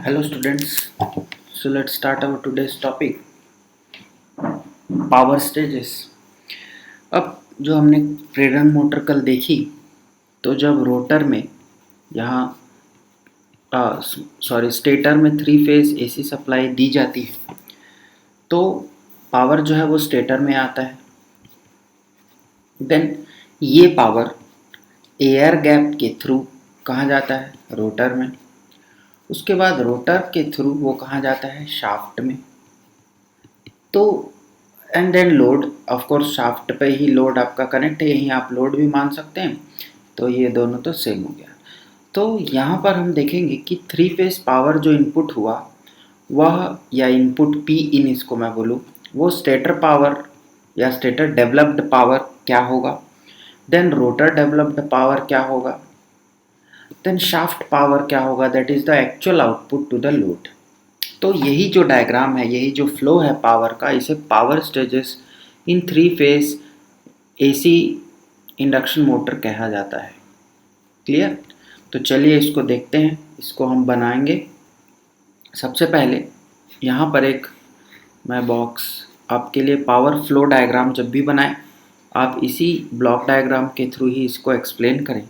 Hello students, so let's start our today's topic, power stages. अब जो हमने प्रेरण मोटर कल देखी, तो जब रोटर में यहाँ स्टेटर में 3 फेज एसी सप्लाई दी जाती है तो पावर जो है वो स्टेटर में आता है। देन ये पावर एयर गैप के थ्रू कहाँ जाता है? रोटर में। उसके बाद रोटर के थ्रू वो कहाँ जाता है? शाफ्ट में। तो and then load, of course shaft पे ही लोड आपका कनेक्ट है, यहीं आप लोड भी मान सकते हैं। तो ये दोनों तो सेम हो गया। तो यहाँ पर हम देखेंगे कि 3 फेज पावर जो इनपुट हुआ वह, या इनपुट पी इन इसको मैं बोलूँ, वो स्टेटर पावर या स्टेटर डेवलप्ड पावर क्या होगा, देन रोटर डेवलप्ड पावर क्या होगा, देन शाफ्ट पावर क्या होगा, that is the actual output to the load. तो यही जो डायग्राम है, यही जो फ्लो है पावर का, इसे power stages in 3 phase AC induction motor कहा जाता है। क्लियर? तो चलिए इसको देखते हैं, इसको हम बनाएंगे। सबसे पहले यहाँ पर एक मैं बॉक्स आपके लिए पावर फ्लो डायग्राम जब भी बनाएं, आप इसी ब्लॉक डायग्राम के थ्रू ही इसको एक्सप्लेन करें,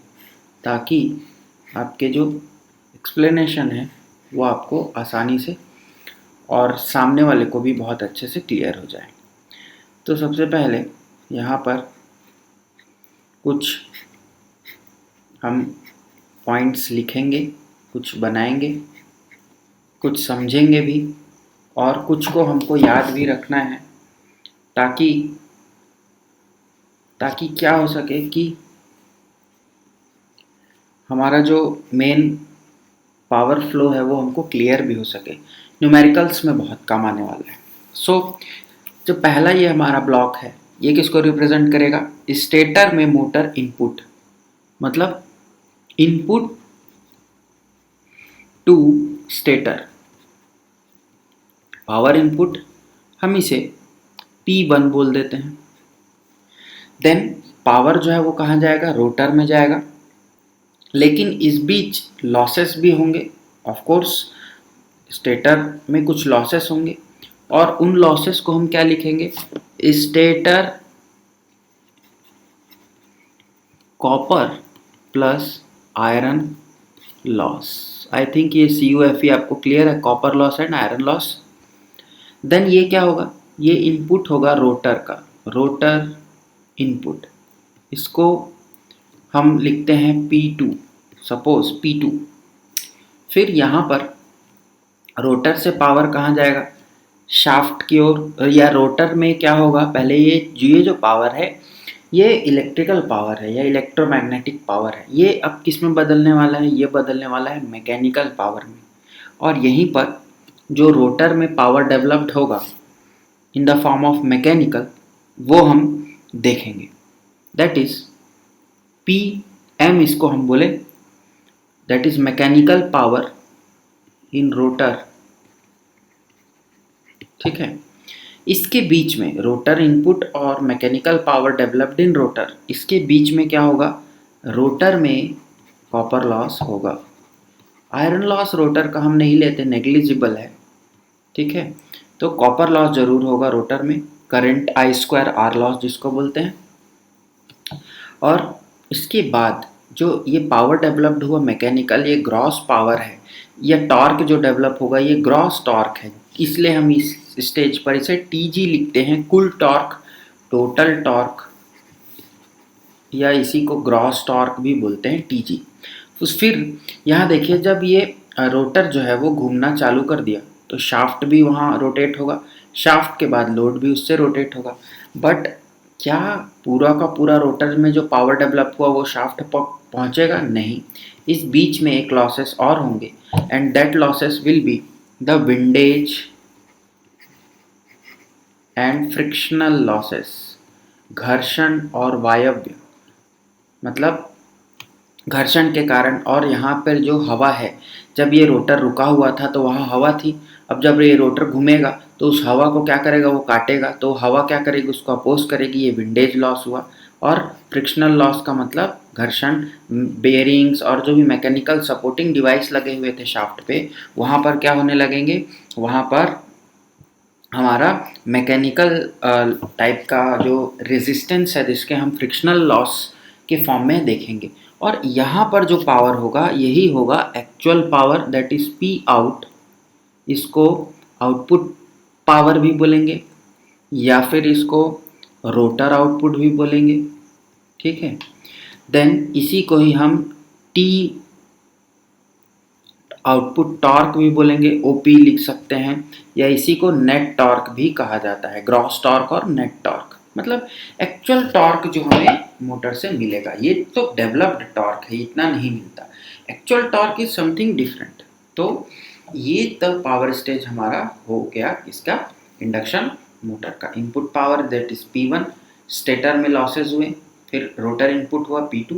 ताकि आपके जो एक्सप्लेनेशन है वो आपको आसानी से और सामने वाले को भी बहुत अच्छे से क्लियर हो जाए। तो सबसे पहले यहाँ पर कुछ हम पॉइंट्स लिखेंगे, कुछ बनाएंगे, कुछ समझेंगे भी, और कुछ को हमको याद भी रखना है, ताकि क्या हो सके कि हमारा जो मेन पावर फ्लो है वो हमको क्लियर भी हो सके। न्यूमेरिकल्स में बहुत काम आने वाला है। सो जो पहला ये हमारा ब्लॉक है, ये किसको रिप्रेजेंट करेगा? स्टेटर में मोटर इनपुट, मतलब input to stator, power input, हम इसे P1 बोल देते हैं। देन पावर जो है वो कहाँ जाएगा? रोटर में जाएगा। लेकिन इस बीच लॉसेस भी होंगे, ऑफ कोर्स स्टेटर में कुछ लॉसेस होंगे, और उन लॉसेस को हम क्या लिखेंगे? Stator copper plus iron loss. I think ये CUFE आपको क्लियर है, copper loss and iron loss. Then ये क्या होगा? ये इनपुट होगा रोटर का, रोटर इनपुट, इसको हम लिखते हैं P2, सपोज P2। फिर यहाँ पर रोटर से पावर कहाँ जाएगा? शाफ्ट की ओर। या रोटर में क्या होगा? पहले ये जो पावर है ये इलेक्ट्रिकल पावर है या इलेक्ट्रोमैग्नेटिक पावर है, ये अब किस में बदलने वाला है? ये बदलने वाला है मैकेनिकल पावर में। और यहीं पर जो रोटर में पावर डेवलप्ड होगा in the form of mechanical, वो हम देखेंगे। दैट इज PM, इसको हम बोले, that is mechanical power in rotor. ठीक है, इसके बीच में रोटर इनपुट और mechanical power developed in rotor, इसके बीच में क्या होगा? रोटर में कॉपर लॉस होगा। आयरन लॉस रोटर का हम नहीं लेते, नेग्लिजिबल है। ठीक है, तो कॉपर लॉस जरूर होगा रोटर में, करंट I2R लॉस जिसको बोलते हैं। और इसके बाद जो ये पावर डेवलप्ड हुआ मैकेनिकल, ये ग्रॉस पावर है, या टॉर्क जो डेवलप होगा ये ग्रॉस टॉर्क है, इसलिए हम इस स्टेज पर इसे TG लिखते हैं, कुल टॉर्क, टोटल टॉर्क, या इसी को ग्रॉस टॉर्क भी बोलते हैं, TG। तो फिर यहाँ देखिए, जब ये रोटर जो है वो घूमना चालू कर दिया तो शाफ्ट भी वहाँ रोटेट होगा, शाफ्ट के बाद लोड भी उससे रोटेट होगा। बट क्या पूरा का पूरा रोटर में जो पावर डेवलप हुआ वो शाफ्ट पहुँचेगा? नहीं, इस बीच में एक लॉसेस और होंगे, and that losses will be the windage and frictional losses, घर्षण और वायव्य, मतलब घर्षण के कारण। और यहाँ पर जो हवा है, जब ये रोटर रुका हुआ था तो वहाँ हवा थी, अब जब ये रोटर घूमेगा तो उस हवा को क्या करेगा? वो काटेगा, तो हवा क्या करेगी? उसको अपोज करेगी, ये विंडेज लॉस हुआ। और फ्रिक्शनल लॉस का मतलब घर्षण बेयरिंग्स और जो भी मैकेनिकल सपोर्टिंग डिवाइस लगे हुए थे शाफ्ट पे, वहाँ पर क्या होने लगेंगे, वहाँ पर हमारा मैकेनिकल टाइप का जो रेजिस्टेंस है जिसके हम फ्रिक्शनल लॉस के फॉर्म में देखेंगे। और यहाँ पर जो पावर होगा यही होगा actual power, that is P out. इसको आउटपुट पावर भी बोलेंगे या फिर इसको रोटर आउटपुट भी बोलेंगे, ठीक है। देन इसी को ही हम टी आउटपुट टॉर्क भी बोलेंगे, ओपी लिख सकते हैं, या इसी को नेट टॉर्क भी कहा जाता है, ग्रॉस टॉर्क और नेट टॉर्क, मतलब एक्चुअल टॉर्क जो हमें मोटर से मिलेगा। ये तो डेवलप्ड टॉर्क है, इतना नहीं मिलता। Actual torque is something different. तो ये तब पावर स्टेज हमारा हो गया इसका इंडक्शन मोटर का। Input power that is P1, stator में लॉसेज हुए, फिर रोटर इनपुट हुआ P2,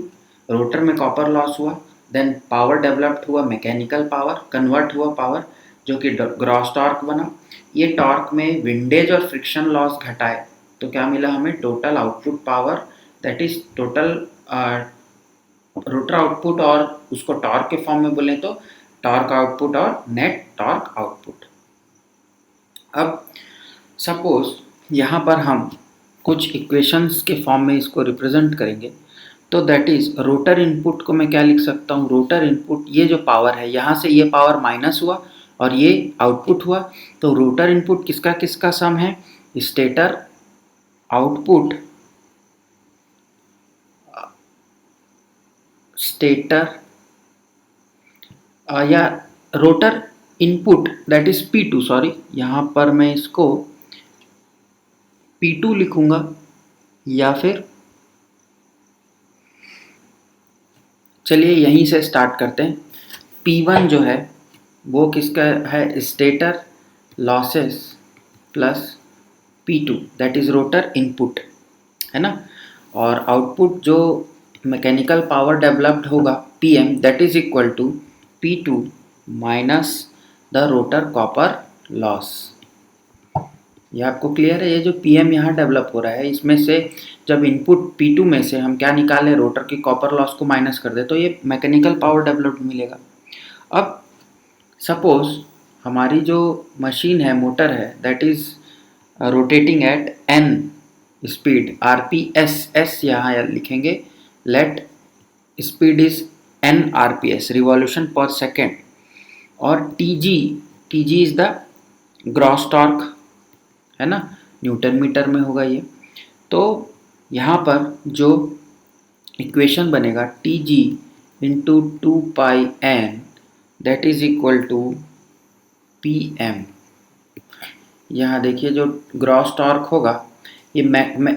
रोटर में कॉपर लॉस हुआ, देन पावर डेवलप्ड हुआ, मैकेनिकल पावर कन्वर्ट हुआ पावर जो कि ग्रॉस टॉर्क बना। ये टॉर्क में विंडेज और फ्रिक्शन लॉस घटाए तो क्या मिला हमें, total output power, that is total rotor output, और उसको टॉर्क के फॉर्म में बोलें तो टॉर्क आउटपुट और नेट टॉर्क आउटपुट। अब सपोज यहाँ पर हम कुछ इक्वेशंस के फॉर्म में इसको रिप्रेजेंट करेंगे, तो दैट इज रोटर इनपुट को मैं क्या लिख सकता हूँ, रोटर इनपुट ये जो पावर है यहाँ से ये पावर माइनस हुआ और ये आउटपुट हुआ, तो रोटर इनपुट किसका किसका सम है, स्टेटर आउटपुट, स्टेटर या rotor input that is P2, sorry यहाँ पर मैं इसको P2 लिखूंगा, या फिर चलिए यहीं से स्टार्ट करते हैं। P1 जो है वो किसका है, stator losses plus P2 that is rotor input, है ना। और आउटपुट जो मैकेनिकल पावर डेवलप्ड होगा PM that is equal to P2 minus the rotor copper loss. ये आपको क्लियर है, ये जो PM यहाँ डेवलप हो रहा है इसमें से जब इनपुट P2 में से हम क्या निकालें, रोटर की कॉपर लॉस को माइनस कर दे तो ये मैकेनिकल पावर डेवलप्ड मिलेगा। अब सपोज हमारी जो मशीन है, मोटर है, that is rotating at n speed, RPS, S यहाँ लिखेंगे, let speed is n RPS revolution पर सेकेंड, और TG is the gross torque, है ना, न्यूटन मीटर में होगा ये। तो यहाँ पर जो इक्वेशन बनेगा TG into 2πn that is equal to PM। यहाँ देखिए जो ग्रॉस टॉर्क होगा ये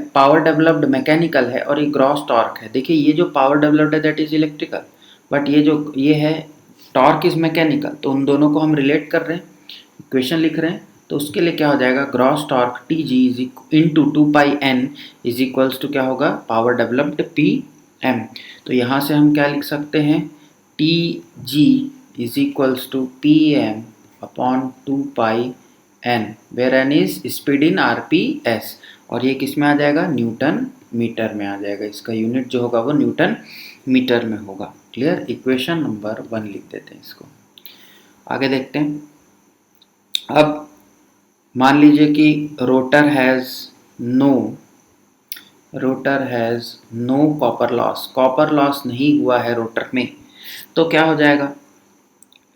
पावर डेवलप्ड मैकेनिकल है और ये ग्रॉस टॉर्क है। देखिए ये जो पावर डेवलप्ड है दैट इज इलेक्ट्रिकल, बट ये है टॉर्क इज मैकेनिकल, तो उन दोनों को हम रिलेट कर रहे हैं, इक्वेशन लिख रहे हैं। तो उसके लिए क्या हो जाएगा, gross torque TG into 2πn is equals to क्या होगा, पावर डेवलप्ड PM। तो यहाँ से हम क्या लिख सकते हैं, TG is equals to PM upon 2πn, where n is speed in RPS, और ये किस में आ जाएगा, न्यूटन मीटर में आ जाएगा। इसका यूनिट जो होगा वो न्यूटन मीटर में होगा। क्लियर, इक्वेशन नंबर 1 लिख देते हैं इसको। आगे देखते हैं। अब मान लीजिए कि rotor has no copper loss नहीं हुआ है रोटर में, तो क्या हो जाएगा,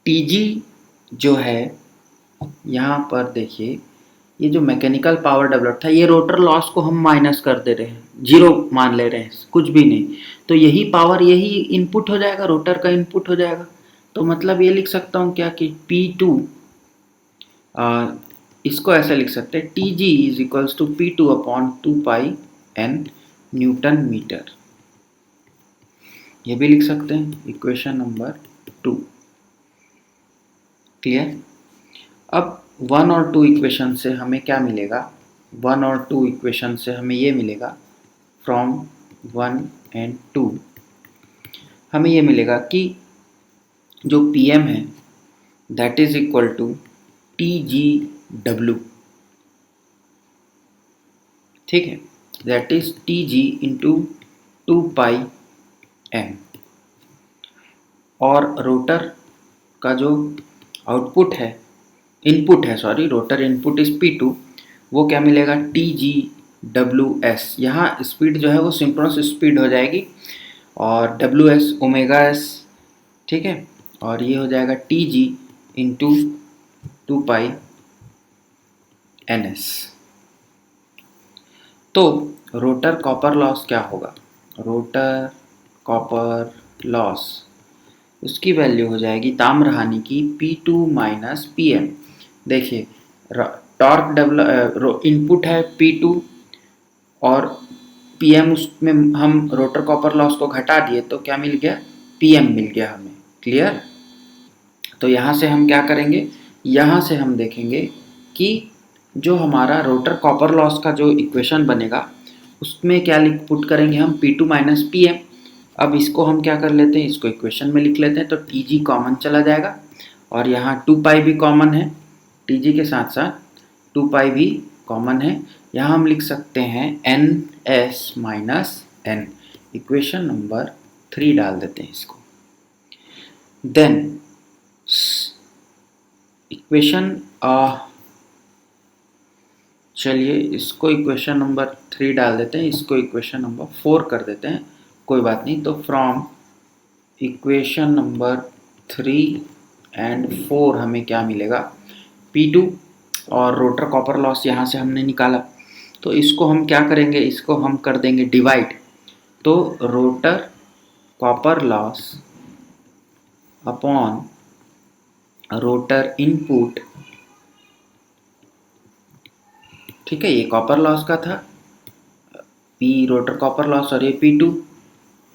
TG जो है यहाँ पर देखिए ये जो मैकेनिकल पावर डेवलप था ये रोटर लॉस को हम माइनस कर दे रहे हैं, जीरो मान ले रहे हैं, कुछ भी नहीं, तो यही पावर यही इनपुट हो जाएगा, रोटर का इनपुट हो जाएगा। तो मतलब ये लिख सकता हूँ क्या कि P2, इसको ऐसे लिख सकते हैं TG is equals to P2 upon 2πn newton metre, ये भी लिख सकते हैं, इक्वेशन नंबर 2। क्लियर। अब 1 और 2 इक्वेशन से हमें क्या मिलेगा, 1 और 2 इक्वेशन से हमें ये मिलेगा, फ्रॉम 1 एंड 2 हमें ये मिलेगा कि जो PM है that is equal to TGW, ठीक है, that is TG into 2πn m, और रोटर का जो आउटपुट है, इनपुट है sorry, rotor input is P2, वो क्या मिलेगा TGWS। यहाँ स्पीड जो है वो सिंक्रोनस स्पीड हो जाएगी और WS ओमेगा S, ठीक है, और ये हो जाएगा TG इंटू 2 पाई NS। तो रोटर कॉपर लॉस क्या होगा, रोटर कॉपर लॉस, उसकी वैल्यू हो जाएगी ताम्र हानि की P2 माइनस PM। देखिए टॉर्क इनपुट है P2 और PM, उसमें हम रोटर कॉपर लॉस को घटा दिए तो क्या मिल गया, PM मिल गया हमें। क्लियर। तो यहाँ से हम क्या करेंगे, यहाँ से हम देखेंगे कि जो हमारा रोटर कॉपर लॉस का जो इक्वेशन बनेगा उसमें क्या पुट करेंगे हम P2 माइनस PM। अब इसको हम क्या कर लेते हैं, इसको इक्वेशन में लिख लेते हैं, तो TG कॉमन चला जाएगा और यहाँ 2 पाई भी कॉमन है, TG के साथ साथ 2 पाई भी कॉमन है। यहाँ हम लिख सकते हैं NS minus N, equation number 3 डाल देते हैं इसको। देन इक्वेशन चलिए इसको इक्वेशन नंबर 3 डाल देते हैं, इसको इक्वेशन नंबर 4 कर देते हैं, कोई बात नहीं। तो फ्रॉम इक्वेशन नंबर 3 एंड 4 हमें क्या मिलेगा, P2 और रोटर कॉपर लॉस यहाँ से हमने निकाला, तो इसको हम क्या करेंगे, इसको हम कर देंगे डिवाइड। तो rotor copper loss upon rotor input, ठीक है, ये कॉपर लॉस का था P रोटर कॉपर लॉस और ये P2,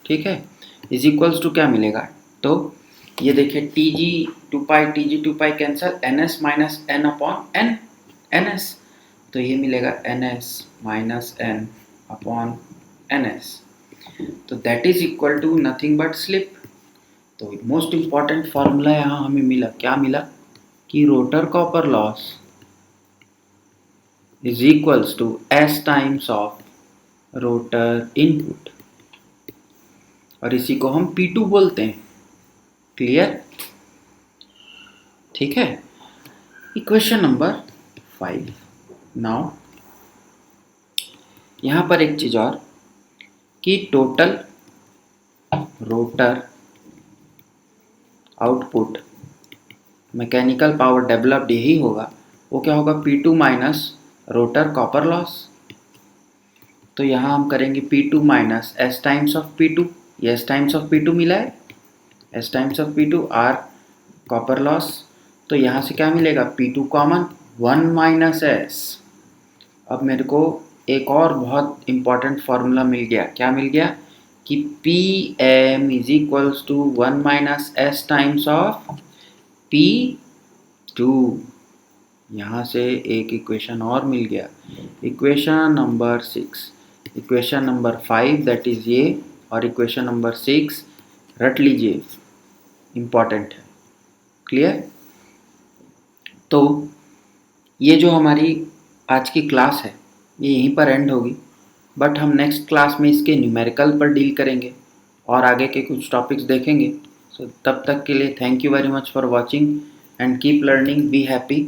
ठीक है, इज इक्वल्स टू क्या मिलेगा, तो ये देखिए TG 2 pi cancel, NS minus N upon N NS, तो ये मिलेगा NS minus N upon NS, तो that is equal to nothing but slip. तो मोस्ट इम्पॉर्टेंट फॉर्मूला यहाँ हमें मिला, क्या मिला कि rotor copper loss is equals to S times of rotor input, और इसी को हम P2 बोलते हैं। क्लियर, ठीक है। Equation number 5। नाउ यहाँ पर एक चीज और कि total rotor output mechanical power developed यही होगा, वो क्या होगा P2 minus rotor copper loss. तो यहाँ हम करेंगे P2 minus S times of P2, ये S टाइम्स ऑफ P2 मिला है, S times of P2 R copper loss, तो यहाँ से क्या मिलेगा P2 कॉमन 1 माइनस S। अब मेरे को एक और बहुत इम्पॉर्टेंट फार्मूला मिल गया, क्या मिल गया कि PM is equals to 1 minus S times of P2। यहाँ से एक इक्वेशन और मिल गया, equation number 6। Equation number 5 that is ये, और इक्वेशन नंबर 6 रट लीजिए, इम्पॉर्टेंट है। क्लियर। तो ये जो हमारी आज की क्लास है ये यहीं पर एंड होगी, बट हम नेक्स्ट क्लास में इसके न्यूमेरिकल पर डील करेंगे और आगे के कुछ टॉपिक्स देखेंगे। सो तब तक के लिए thank you very much for watching and keep learning, be happy.